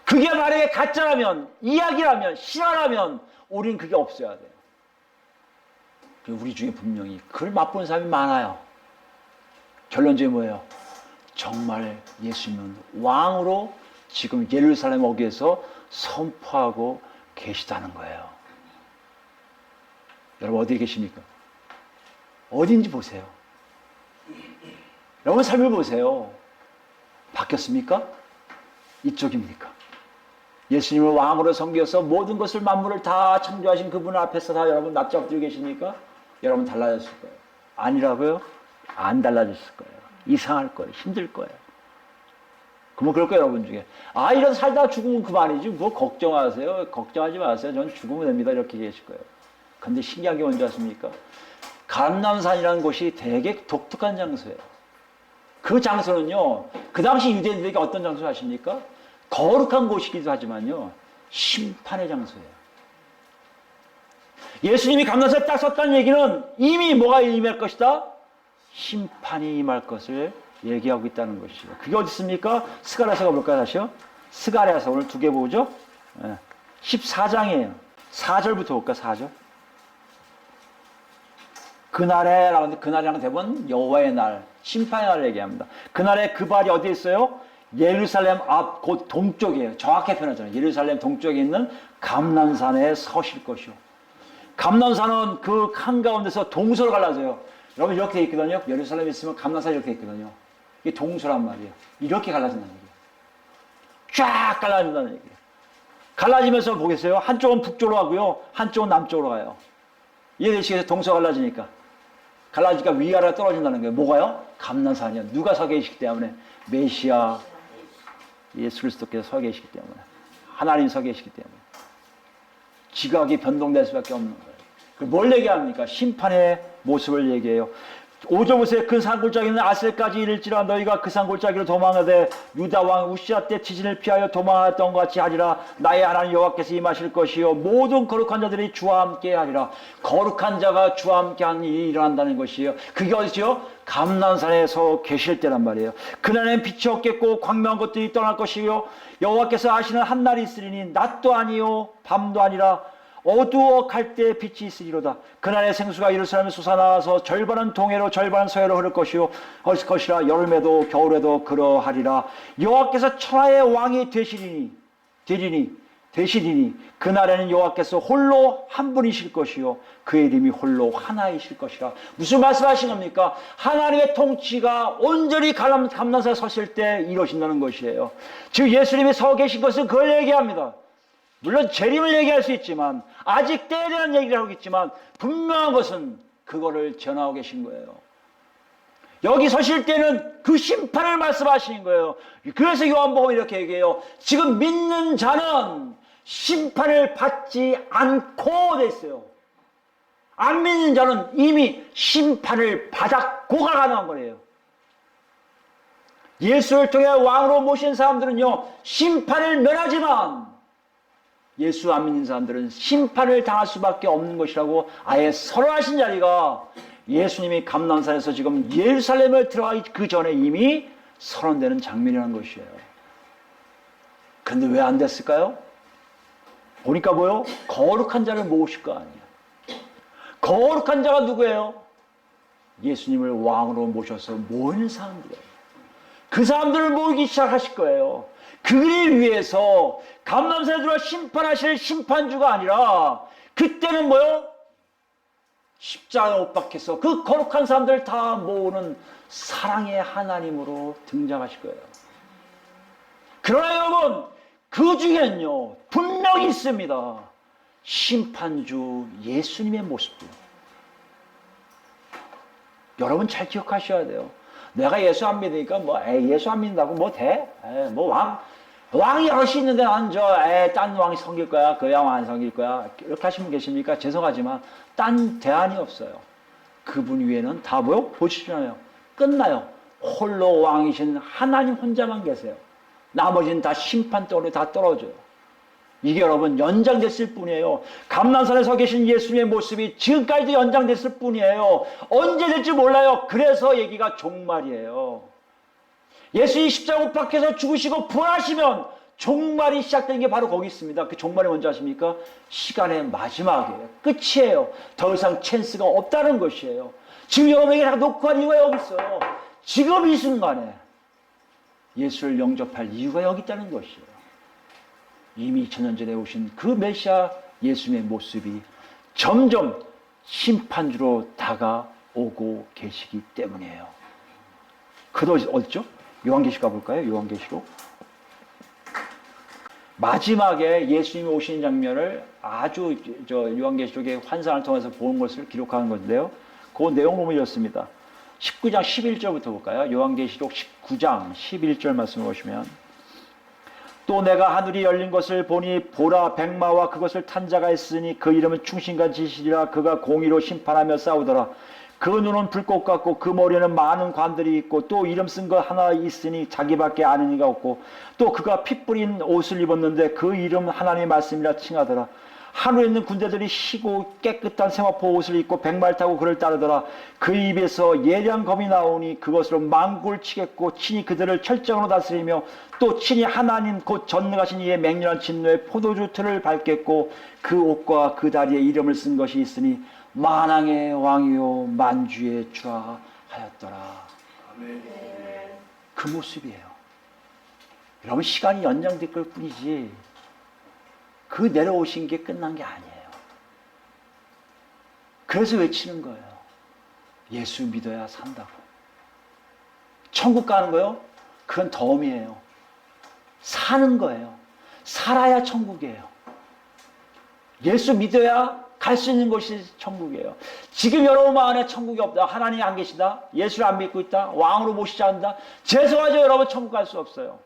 그게 만약에 가짜라면, 이야기라면, 실화라면 우리는 그게 없어야 돼요. 우리 중에 분명히 그걸 맛보는 사람이 많아요. 결론적으로 뭐예요? 정말 예수님은 왕으로 지금 예루살렘 어귀에서 선포하고 계시다는 거예요. 여러분 어디에 계십니까? 어딘지 보세요. 여러분 삶을 보세요. 바뀌었습니까? 이쪽입니까? 예수님을 왕으로 섬겨서 모든 것을 만물을 다 창조하신 그분 앞에서 다 여러분 납작 엎드려 계십니까? 여러분 달라졌을 거예요. 아니라고요? 안 달라졌을 거예요. 이상할 거예요. 힘들 거예요. 그러면 그럴 거예요, 여러분 중에. 아, 이런 살다 죽으면 그만이지. 뭐 걱정하세요. 걱정하지 마세요. 전 죽으면 됩니다. 이렇게 계실 거예요. 근데 신기한 게 뭔지 아십니까? 감람산이라는 곳이 되게 독특한 장소예요. 그 장소는요, 그 당시 유대인들에게 어떤 장소 아십니까? 거룩한 곳이기도 하지만요, 심판의 장소예요. 예수님이 감람산에 딱 섰다는 얘기는 이미 뭐가 임할 것이다? 심판이 임할 것을 얘기하고 있다는 것이죠. 그게 어디 있습니까? 스가랴서가 볼까요, 다시요? 스가랴서 오늘 두 개 보죠? 14장이에요. 4절부터 볼까, 4절? 그날에, 라는데 그날이라는 대부분 여호와의 날, 심판의 날을 얘기합니다. 그날에 그 발이 어디에 있어요? 예루살렘 앞, 곧 동쪽이에요. 정확하게 표현하잖아요. 예루살렘 동쪽에 있는 감람산에 서실 것이요. 감람산은 그 한가운데서 동서로 갈라져요. 여러분 이렇게 돼 있거든요. 예루살렘에 있으면 감람산이 이렇게 돼 있거든요. 이게 동서란 말이에요. 이렇게 갈라진다는 얘기예요. 쫙 갈라진다는 얘기예요. 갈라지면서 보겠어요. 한쪽은 북쪽으로 가고요. 한쪽은 남쪽으로 가요. 이해되시겠어요? 동서 갈라지니까. 갈라지니까 위아래가 떨어진다는 거예요. 뭐가요? 감람산이요. 누가 서 계시기 때문에? 메시아 예수 그리스도께서 서 계시기 때문에. 하나님 서 계시기 때문에. 지각이 변동될 수밖에 없는 거예요. 뭘 얘기합니까? 심판의 모습을 얘기해요. 5절 보세요. 그 산골짜기는 아셀까지 이를지라 너희가 그 산골짜기로 도망하되 유다 왕 우시아 때 지진을 피하여 도망하였던 것 같이 하리라. 나의 하나님 여호와께서 임하실 것이요 모든 거룩한 자들이 주와 함께 하리라. 거룩한 자가 주와 함께 하는 일이 일어난다는 것이에요. 그게 어디죠? 감람산에서 계실 때란 말이에요. 그날엔 빛이 없겠고 광명한 것들이 떠날 것이요 여호와께서 하시는 한날이 있으리니 낮도 아니요 밤도 아니라 어두워 갈 때 빛이 있으리로다. 그날의 생수가 예루살렘에 솟아나와서 절반은 동해로 절반은 서해로 흐를 것이요 것이라. 여름에도 겨울에도 그러하리라. 여호와께서 천하의 왕이 되시리니 그날에는 여호와께서 홀로 한 분이실 것이요 그의 이름이 홀로 하나이실 것이라. 무슨 말씀하신 겁니까? 하나님의 통치가 온전히 감람산에 서실 때 이루어진다는 것이에요. 즉 예수님이 서 계신 것은 그걸 얘기합니다. 물론 재림을 얘기할 수 있지만 아직 때에 대한 얘기를 하고 있지만 분명한 것은 그거를 전하고 계신 거예요. 여기 서실 때는 그 심판을 말씀하시는 거예요. 그래서 요한복음이 이렇게 얘기해요. 지금 믿는 자는 심판을 받지 않고 됐어요. 안 믿는 자는 이미 심판을 받았고가 가능한 거예요. 예수를 통해 왕으로 모신 사람들은요 심판을 면하지만 예수 안 믿는 사람들은 심판을 당할 수밖에 없는 것이라고 아예 선언하신 자리가 예수님이 감람산에서 지금 예루살렘을 들어가기 그 전에 이미 선언되는 장면이라는 것이에요. 근데 왜 안 됐을까요? 보니까 뭐요? 거룩한 자를 모으실 거 아니에요. 거룩한 자가 누구예요? 예수님을 왕으로 모셔서 모이는 사람들이에요. 그 사람들을 모이기 시작하실 거예요. 그를 위해서 감람산에 들어와 심판하실 심판주가 아니라 그때는 뭐요? 십자가에 못 박혀서 그 거룩한 사람들 다 모으는 사랑의 하나님으로 등장하실 거예요. 그러나 여러분 그 중에는요 분명히 있습니다. 심판주 예수님의 모습도. 여러분 잘 기억하셔야 돼요. 내가 예수 안 믿으니까 예수 안 믿는다고 뭐 돼? 왕이 여럿이 있는데 난 딴 왕이 섬길 거야. 그 왕 안 섬길 거야. 이렇게 하시는 분 계십니까? 죄송하지만 딴 대안이 없어요. 그분 위에는 다 뭐요? 보시잖아요. 끝나요. 홀로 왕이신 하나님 혼자만 계세요. 나머지는 다 심판대로 다 떨어져요. 이게 여러분 연장됐을 뿐이에요. 감람산에 서 계신 예수님의 모습이 지금까지도 연장됐을 뿐이에요. 언제 될지 몰라요. 그래서 얘기가 종말이에요. 예수님이 십자가 못 박혀서 죽으시고 부활하시면 종말이 시작되는 게 바로 거기 있습니다. 그 종말이 뭔지 아십니까? 시간의 마지막이에요. 끝이에요. 더 이상 찬스가 없다는 것이에요. 지금 여러분에게 다 녹화한 이유가 여기 있어요. 지금 이 순간에 예수를 영접할 이유가 여기 있다는 것이에요. 이미 2000년 전에 오신 그 메시아 예수님의 모습이 점점 심판주로 다가오고 계시기 때문이에요. 그도 어딨죠? 요한계시록 가볼까요? 요한계시록. 마지막에 예수님이 오시는 장면을 아주 요한계시록의 환상을 통해서 본 것을 기록하는 건데요. 그 내용 보면 이렇습니다. 19장 11절부터 볼까요? 요한계시록 19장 11절 말씀을 보시면, 또 내가 하늘이 열린 것을 보니 보라 백마와 그것을 탄 자가 있으니 그 이름은 충신과 진실이라. 그가 공의로 심판하며 싸우더라. 그 눈은 불꽃 같고 그 머리에는 많은 관들이 있고 또 이름 쓴 거 하나 있으니 자기밖에 아는 이가 없고, 또 그가 피 뿌린 옷을 입었는데 그 이름 하나님의 말씀이라 칭하더라. 하늘에 있는 군대들이 희고 깨끗한 세마포 옷을 입고 백마를 타고 그를 따르더라. 그 입에서 예리한 검이 나오니 그것으로 만국을 치겠고 친히 그들을 철장으로 다스리며 또 친히 하나님 곧 전능하신 이의 맹렬한 진노의 포도주 틀을 밟겠고 그 옷과 그 다리에 이름을 쓴 것이 있으니 만왕의 왕이요 만주의 주라 하였더라. 아멘. 그 모습이에요. 여러분, 시간이 연장될 걸 뿐이지 그 내려오신 게 끝난 게 아니에요. 그래서 외치는 거예요. 예수 믿어야 산다고. 천국 가는 거요? 그건 덤이에요. 사는 거예요. 살아야 천국이에요. 예수 믿어야 갈 수 있는 곳이 천국이에요. 지금 여러분 마음에 천국이 없다, 하나님이 안 계시다, 예수를 안 믿고 있다, 왕으로 모시지 않는다, 죄송하죠. 여러분, 천국 갈 수 없어요.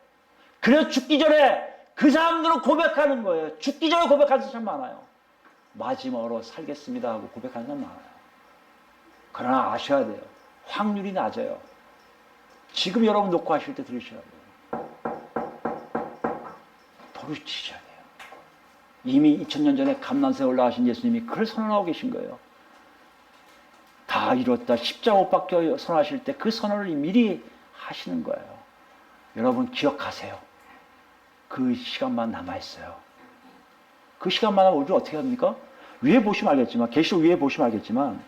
그래서 죽기 전에 그 사람들은 고백하는 거예요. 죽기 전에 고백하는 사람 많아요. 마지막으로 살겠습니다 하고 고백하는 사람 많아요. 그러나 아셔야 돼요. 확률이 낮아요. 지금 여러분 놓고 하실 때 들으셔야 돼요. 도르치셔야 돼요. 이미 2000년 전에 감난산에 올라가신 예수님이 그걸 선언하고 계신 거예요. 다 이뤘다, 십자가 못 박혀 선언하실 때 그 선언을 미리 하시는 거예요. 여러분 기억하세요. 그 시간만 남아있어요. 그 시간만 남으면 우리 어떻게 합니까? 위에 보시면 알겠지만, 계시록 위에 보시면 알겠지만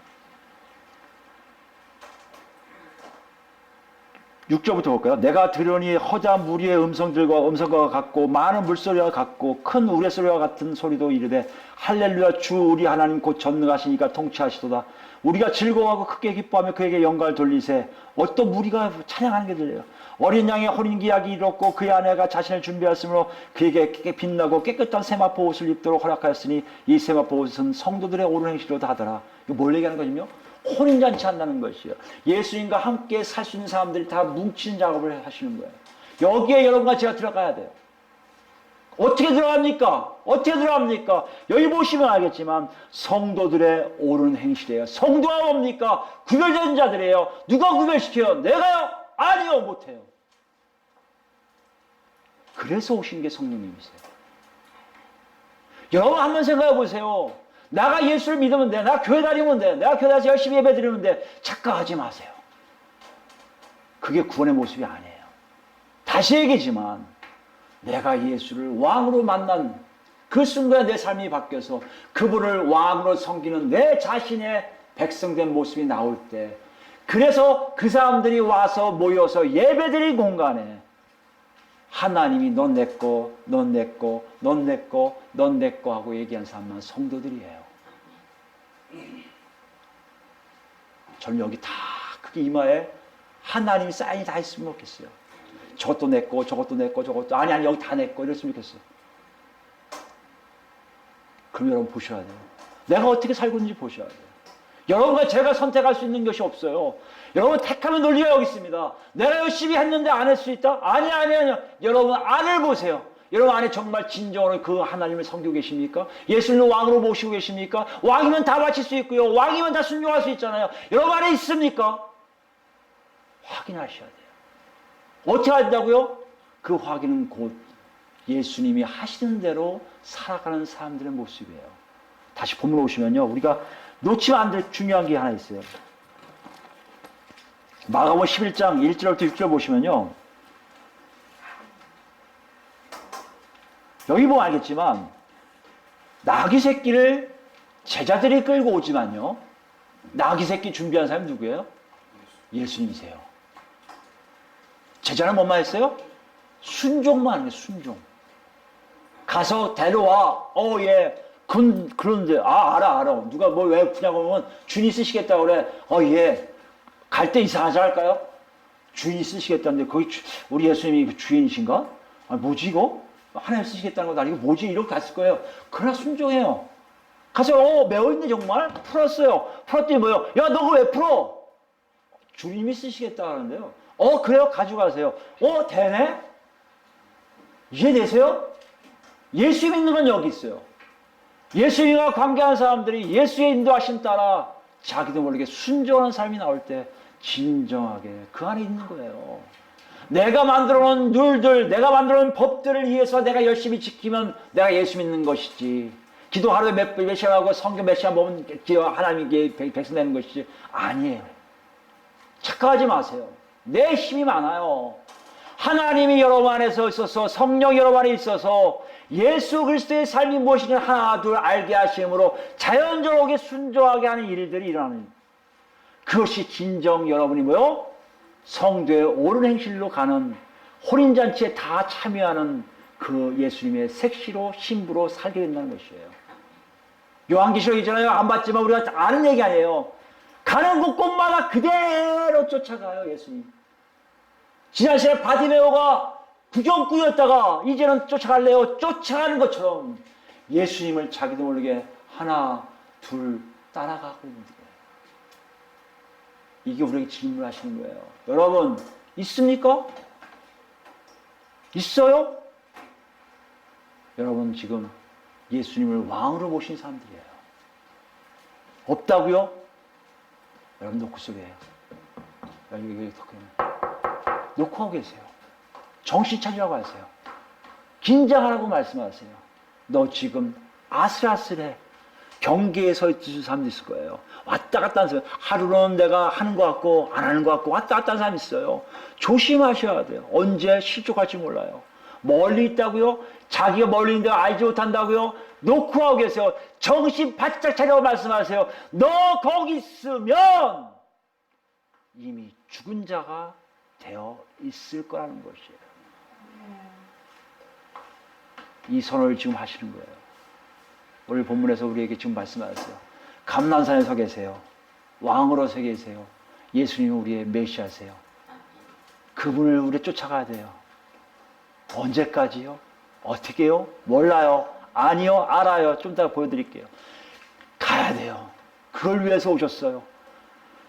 6절부터 볼까요? 내가 들으니 허다 무리의 음성과 같고 많은 물소리와 같고 큰 우레소리와 같은 소리도 이르되 할렐루야, 주 우리 하나님 곧 전능하시니까 통치하시도다. 우리가 즐거워하고 크게 기뻐하며 그에게 영광을 돌리세. 어떤 무리가 찬양하는 게 들려요. 어린 양의 혼인기약이 이뤘고 그의 아내가 자신을 준비하였으므로 그에게 빛나고 깨끗한 세마포 옷을 입도록 허락하였으니 이 세마포 옷은 성도들의 옳은 행실로다 하더라. 이거 뭘 얘기하는 거냐면요, 혼인잔치 한다는 것이요. 예수님과 함께 살 수 있는 사람들이 다 뭉치는 작업을 하시는 거예요. 여기에 여러분과 제가 들어가야 돼요. 어떻게 들어갑니까? 어떻게 들어갑니까? 여기 보시면 알겠지만 성도들의 옳은 행실이에요. 성도가 뭡니까? 구별된 자들이에요. 누가 구별시켜요? 내가요? 아니요, 못해요. 그래서 오신 게 성령님이세요. 여러분 한번 생각해 보세요. 내가 예수를 믿으면 돼. 내가 교회 다니면 돼. 내가 교회 다니면서 열심히 예배 드리면 돼. 착각하지 마세요. 그게 구원의 모습이 아니에요. 다시 얘기지만 내가 예수를 왕으로 만난 그 순간에 내 삶이 바뀌어서 그분을 왕으로 섬기는 내 자신의 백성된 모습이 나올 때, 그래서 그 사람들이 와서 모여서 예배드린 공간에 하나님이 넌 내 거, 넌 내 거, 넌 내 거, 넌 내 거 하고 얘기한 사람만 성도들이에요. 저는 여기 다 크게 이마에 하나님 사인이 다 있으면 좋겠어요. 저것도 내 거, 저것도 내 거, 저것도 아니 여기 다 내 거 이랬으면 좋겠어요. 그럼 여러분 보셔야 돼요. 내가 어떻게 살고 있는지 보셔야 돼요. 여러분과 제가 선택할 수 있는 것이 없어요. 여러분 택하면 논리가 여기 있습니다. 내가 열심히 했는데 안 할 수 있다? 아니. 여러분 안을 보세요. 여러분 안에 정말 진정으로 그 하나님을 섬기고 계십니까? 예수님을 왕으로 모시고 계십니까? 왕이면 다 바칠 수 있고요. 왕이면 다 순종할 수 있잖아요. 여러분 안에 있습니까? 확인하셔야 돼요. 어떻게 한다고요? 그 확인은 곧 예수님이 하시는 대로 살아가는 사람들의 모습이에요. 다시 본문 오시면요, 우리가 놓치면 안 될 중요한 게 하나 있어요. 마가복음 11장 1절부터 6절 보시면요, 여기 보면 알겠지만 나귀 새끼를 제자들이 끌고 오지만요, 나귀 새끼 준비한 사람이 누구예요? 예수님이세요. 제자는 뭐만 했어요? 순종만 하는 거예요. 순종. 가서 데려와. 예. 그런데, 알아. 누가 뭘 왜 푸냐고 하면 주인이 쓰시겠다고 그래. 예. 갈 때 이상하지 않을까요? 주인이 쓰시겠다는데, 거기 우리 예수님이 그 주인이신가? 뭐지, 이거? 하나님 쓰시겠다는 거다. 이거 뭐지? 이렇게 갔을 거예요. 그러나 순종해요. 가서, 매워있네, 정말? 풀었어요. 풀었더니 뭐예요? 야, 너 그거 왜 풀어? 주님이 쓰시겠다 하는데요. 그래요? 가져가세요. 되네? 이해되세요? 예수 믿는 건 여기 있어요. 예수님과 관계하는 사람들이 예수의 인도하심 따라 자기도 모르게 순종하는 삶이 나올 때 진정하게 그 안에 있는 거예요. 내가 만들어 놓은 룰들, 내가 만들어 놓은 법들을 위해서 내가 열심히 지키면 내가 예수 믿는 것이지. 기도 하루에 몇 시간 하고 성경 몇 시간 보면 하나님께 백성 되는 것이지. 아니에요. 착각하지 마세요. 내 힘이 많아요. 하나님이 여러분 안에서 있어서 성령 여러분 안에 있어서 예수 그리스도의 삶이 무엇인지 하나 둘 알게 하심으로 자연적으로 순종하게 하는 일들이 일어나는, 그것이 진정 여러분이 뭐요? 성도의 옳은 행실로 가는 혼인잔치에 다 참여하는 그 예수님의 색시로 신부로 살게 된다는 것이에요. 요한계시록 있잖아요. 안 봤지만 우리가 아는 얘기 아니에요. 가는 곳곳마다 그대로 쫓아가요, 예수님. 지난 시간에 바디메오가 구경꾼이었다가 이제는 쫓아갈래요. 쫓아가는 것처럼 예수님을 자기도 모르게 하나, 둘 따라가고 있는 거예요. 이게 우리에게 질문하시는 거예요. 여러분, 있습니까? 있어요? 여러분 지금 예수님을 왕으로 모신 사람들이에요. 없다고요? 여러분 놓고 속에요. 여기 놓고 하고 계세요. 정신 차리라고 하세요. 긴장하라고 말씀하세요. 너 지금 아슬아슬해. 경계에 서 있는 사람도 있을 거예요. 왔다 갔다 하는 사람. 하루는 내가 하는 것 같고 안 하는 것 같고 왔다 갔다 하는 사람이 있어요. 조심하셔야 돼요. 언제 실족할지 몰라요. 멀리 있다고요? 자기가 멀리 있는데 알지 못한다고요? 놓고 하고 계세요. 정신 바짝 차리라고 말씀하세요. 너 거기 있으면 이미 죽은 자가 되어 있을 거라는 것이에요. 이 선언을 지금 하시는 거예요. 오늘 본문에서 우리에게 지금 말씀하셨어요. 감난산에 서 계세요. 왕으로 서 계세요. 예수님은 우리의 메시아세요. 그분을 우리 쫓아가야 돼요. 언제까지요? 어떻게요? 몰라요. 아니요. 알아요. 좀 이따가 보여드릴게요. 가야 돼요. 그걸 위해서 오셨어요.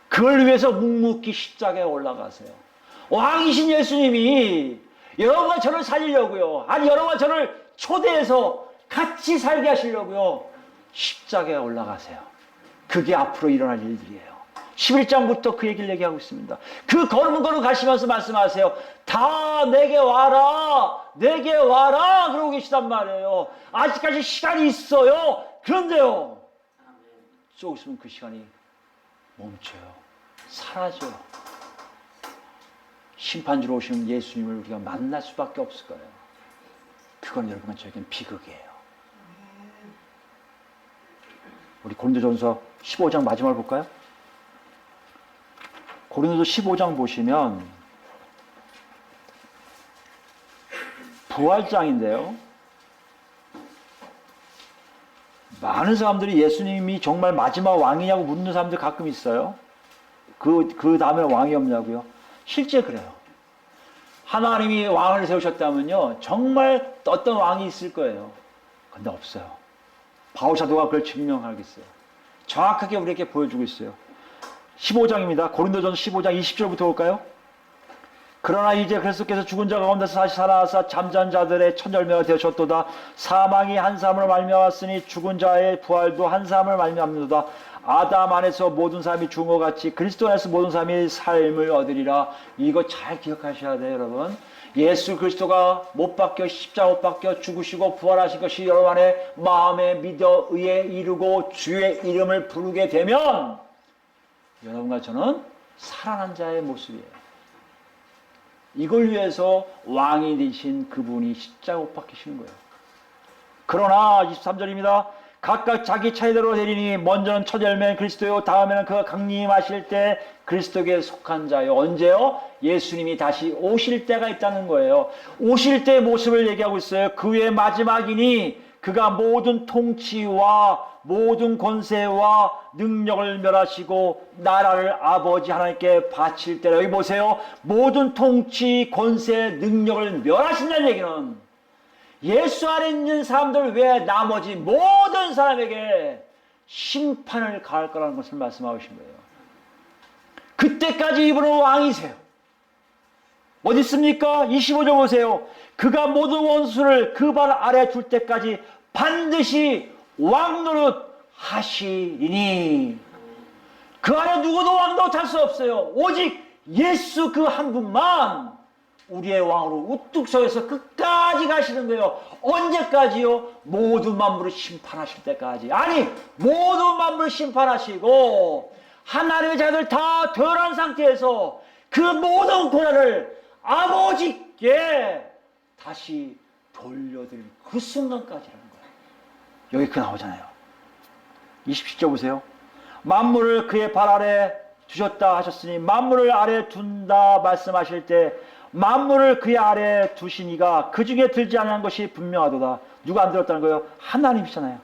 그걸 위해서 묵묵히 십자가에 올라가세요. 왕이신 예수님이 여러분과 저를 살리려고요. 아니 여러분과 저를 초대해서 같이 살게 하시려고요. 십자가에 올라가세요. 그게 앞으로 일어날 일들이에요. 11장부터 그 얘기를 얘기하고 있습니다. 그 걸음 가시면서 말씀하세요. 다 내게 와라. 내게 와라. 그러고 계시단 말이에요. 아직까지 시간이 있어요. 그런데요. 좀 있으면 그 시간이 멈춰요. 사라져요. 심판주로 오신 예수님을 우리가 만날 수밖에 없을 거예요. 그건 여러분과 저에겐 비극이에요. 우리 고린도전서 15장 마지막을 볼까요? 고린도서 15장 보시면 부활장인데요. 많은 사람들이 예수님이 정말 마지막 왕이냐고 묻는 사람들 가끔 있어요. 그 다음에 왕이 없냐고요? 실제 그래요. 하나님이 왕을 세우셨다면요, 정말 어떤 왕이 있을 거예요. 근데 없어요. 바울 사도가 그걸 증명하겠어요. 정확하게 우리에게 보여주고 있어요. 15장입니다. 고린도전서 15장 20절부터 볼까요? 그러나 이제 그리스도께서 죽은 자 가운데서 다시 살아나사 잠자는 자들의 첫 열매가 되셨도다. 사망이 한 사람으로 말미암았으니 죽은 자의 부활도 한 사람을 말미암는도다. 아담 안에서 모든 사람이 죽은 것 같이 그리스도 안에서 모든 사람이 삶을 얻으리라. 이거 잘 기억하셔야 돼요, 여러분. 예수 그리스도가 못 박혀 십자가 못 박혀 죽으시고 부활하신 것이 여러분 안에 마음에 믿어 의에 이루고 주의 이름을 부르게 되면 여러분과 저는 살아난 자의 모습이에요. 이걸 위해서 왕이 되신 그분이 십자가 못 박히시는 거예요. 그러나 23절입니다. 각각 자기 차례대로 되리니 먼저는 첫 열매는 그리스도요, 다음에는 그가 강림하실 때 그리스도에게 속한 자요. 언제요? 예수님이 다시 오실 때가 있다는 거예요. 오실 때의 모습을 얘기하고 있어요. 그 후에 마지막이니 그가 모든 통치와 모든 권세와 능력을 멸하시고 나라를 아버지 하나님께 바칠 때라. 여기 보세요. 모든 통치, 권세, 능력을 멸하신다는 얘기는 예수 안에 있는 사람들 외에 나머지 모든 사람에게 심판을 가할 거라는 것을 말씀하고 계신 거예요. 그때까지 이분은 왕이세요. 어디 있습니까? 25절 보세요. 그가 모든 원수를 그 발 아래 둘 때까지 반드시 왕노릇 하시리니. 그 안에 누구도 왕노릇 할 수 없어요. 오직 예수 그 한 분만 우리의 왕으로 우뚝 서서 끝까지 가시는 거예요. 언제까지요? 모든 만물을 심판하실 때까지. 아니, 모든 만물을 심판하시고 하나님의 자들 다 덜한 상태에서 그 모든 고난을 아버지께 다시 돌려드리는 그 순간까지라는 거예요. 여기 그 나오잖아요. 27절 보세요. 만물을 그의 발 아래 두셨다 하셨으니 만물을 아래 둔다 말씀하실 때 만물을 그의 아래 두시니가 그 중에 들지 않은 것이 분명하도다. 누가 안 들었다는 거예요? 하나님이잖아요.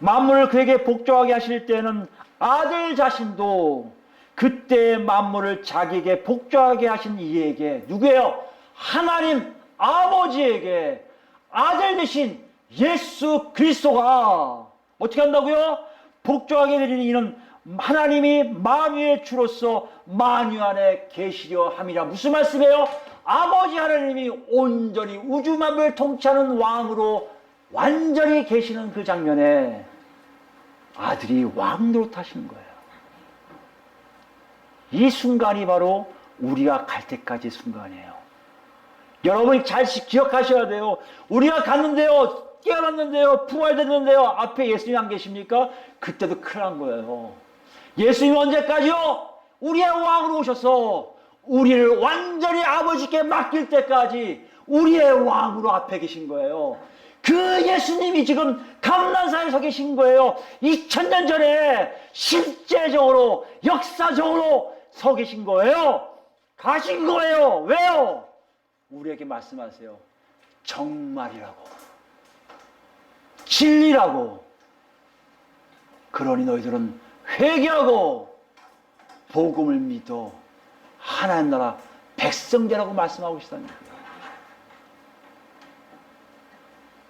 만물을 그에게 복종하게 하실 때는 아들 자신도 그때 만물을 자기에게 복종하게 하신 이에게, 누구예요? 하나님 아버지에게 아들 되신 예수 그리스도가 어떻게 한다고요? 복종하게 되는 이는 하나님이 만유의 주로서 만유 안에 계시려 함이라. 무슨 말씀이에요? 아버지 하나님이 온전히 우주 만물을 통치하는 왕으로 완전히 계시는 그 장면에 아들이 왕노릇 하시는 거예요. 이 순간이 바로 우리가 갈 때까지 순간이에요. 여러분이 잘 기억하셔야 돼요. 우리가 갔는데요, 깨어났는데요, 부활됐는데요, 앞에 예수님 안 계십니까? 그때도 큰일 난 거예요. 예수님 언제까지요? 우리의 왕으로 오셔서 우리를 완전히 아버지께 맡길 때까지 우리의 왕으로 앞에 계신 거예요. 그 예수님이 지금 감난산에 서 계신 거예요. 2000년 전에 실제적으로 역사적으로 서 계신 거예요. 가신 거예요. 왜요? 우리에게 말씀하세요. 정말이라고, 진리라고. 그러니 너희들은 회개하고 복음을 믿어 하나님 나라 백성되라고 말씀하고 계시다는 거예요.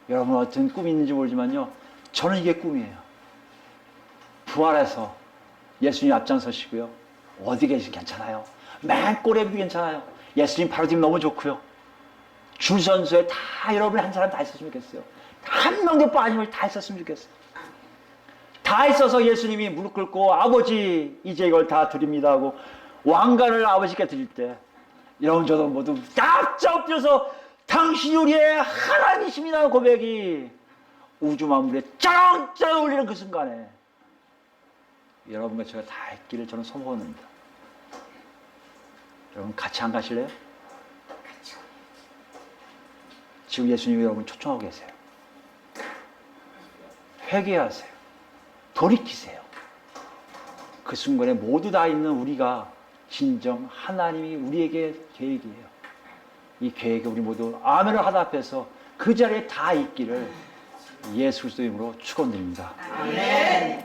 여러분 어떤 꿈이 있는지 모르지만요, 저는 이게 꿈이에요. 부활해서 예수님 앞장서시고요, 어디 계시든 괜찮아요. 맨 꼬리에도 괜찮아요. 예수님 바로 뒤면 너무 좋고요. 줄선수에 다 여러분이 한 사람 다 있었으면 좋겠어요. 한 명도 빠짐없이 다 있었으면 좋겠어요. 다 있어서 예수님이 무릎 꿇고 아버지 이제 이걸 다 드립니다 하고 왕관을 아버지께 드릴 때 이런 저도 모두 납작 엎드려서 당신이 우리의 하나님이십니다 고백이 우주 만물에 쩌렁쩌렁 울리는 그 순간에 여러분과 제가 다 있기를 저는 소원합니다. 여러분 같이 안 가실래요? 지금 예수님이 여러분 초청하고 계세요. 회개하세요. 돌이키세요. 그 순간에 모두 다 있는 우리가 진정 하나님이 우리에게 계획이에요. 이 계획에 우리 모두 아멘을 하답해서 그 자리에 다 있기를 예수 그리스도 이름으로 축원드립니다. 아멘.